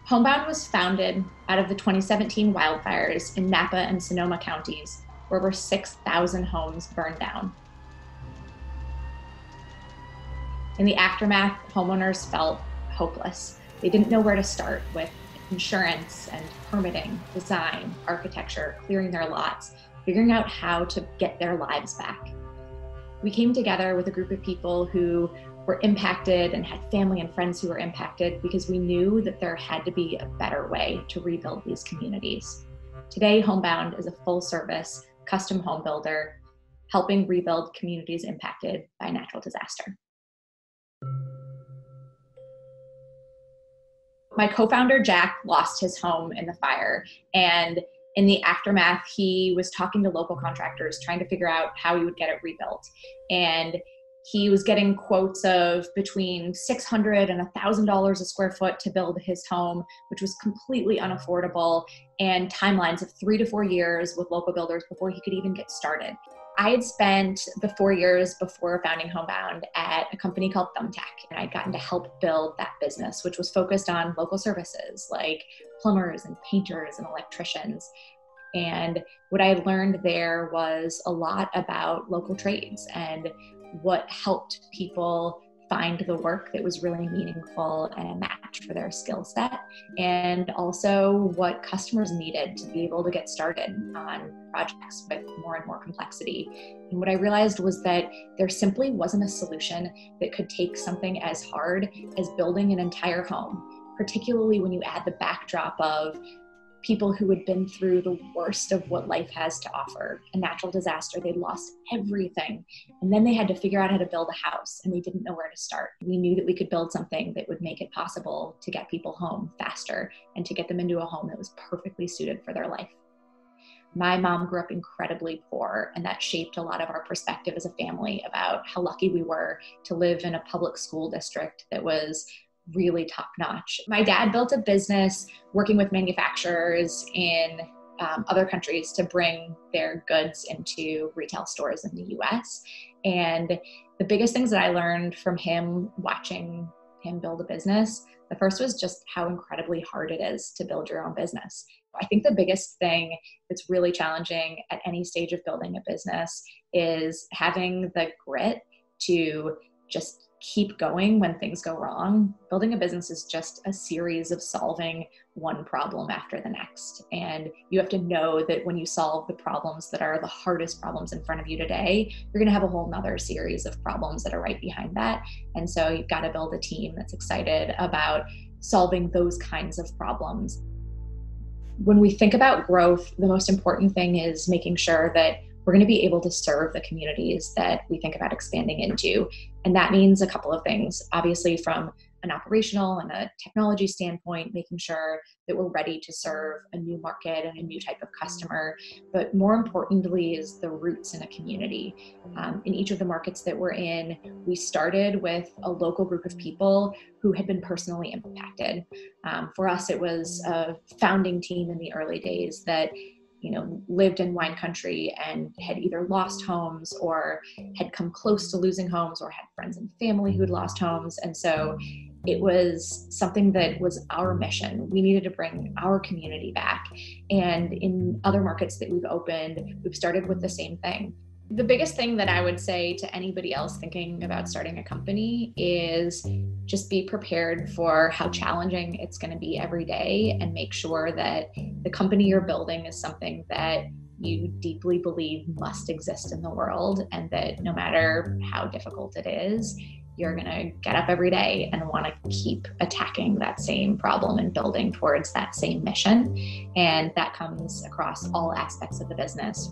Homebound was founded out of the 2017 wildfires in Napa and Sonoma counties, where over 6,000 homes burned down. In the aftermath, homeowners felt hopeless. They didn't know where to start with insurance and permitting, design, architecture, clearing their lots, figuring out how to get their lives back. We came together with a group of people who were impacted and had family and friends who were impacted because we knew that there had to be a better way to rebuild these communities. Today, Homebound is a full-service custom home builder helping rebuild communities impacted by natural disaster. My co-founder, Jack, lost his home in the fire, and in the aftermath, he was talking to local contractors, trying to figure out how he would get it rebuilt. And he was getting quotes of between $600 and $1,000 a square foot to build his home, which was completely unaffordable, and timelines of 3 to 4 years with local builders before he could even get started. I had spent the 4 years before founding Homebound at a company called Thumbtack, and I'd gotten to help build that business, which was focused on local services like plumbers and painters and electricians. And what I learned there was a lot about local trades and what helped people find the work that was really meaningful and a match for their skill set, and also what customers needed to be able to get started on projects with more and more complexity. And what I realized was that there simply wasn't a solution that could take something as hard as building an entire home, particularly when you add the backdrop of people who had been through the worst of what life has to offer. A natural disaster, they'd lost everything. And then they had to figure out how to build a house, and they didn't know where to start. We knew that we could build something that would make it possible to get people home faster and to get them into a home that was perfectly suited for their life. My mom grew up incredibly poor, and that shaped a lot of our perspective as a family about how lucky we were to live in a public school district that was really top-notch. My dad built a business working with manufacturers in other countries to bring their goods into retail stores in the US. And the biggest things that I learned from him watching him build a business, the first was just how incredibly hard it is to build your own business. I think the biggest thing that's really challenging at any stage of building a business is having the grit to just keep going when things go wrong. Building a business is just a series of solving one problem after the next. And you have to know that when you solve the problems that are the hardest problems in front of you today, you're going to have a whole nother series of problems that are right behind that. And so you've got to build a team that's excited about solving those kinds of problems. When we think about growth, the most important thing is making sure that we're going to be able to serve the communities that we think about expanding into. And that means a couple of things. Obviously, from an operational and a technology standpoint, making sure that we're ready to serve a new market and a new type of customer. But more importantly is the roots in a community. In each of the markets that we're in, we started with a local group of people who had been personally impacted. For us, it was a founding team in the early days that lived in wine country and had either lost homes or had come close to losing homes or had friends and family who'd lost homes. And so it was something that was our mission. We needed to bring our community back. And in other markets that we've opened, we've started with the same thing. The biggest thing that I would say to anybody else thinking about starting a company is just be prepared for how challenging it's going to be every day, and make sure that the company you're building is something that you deeply believe must exist in the world, and that no matter how difficult it is, you're going to get up every day and want to keep attacking that same problem and building towards that same mission. And that comes across all aspects of the business.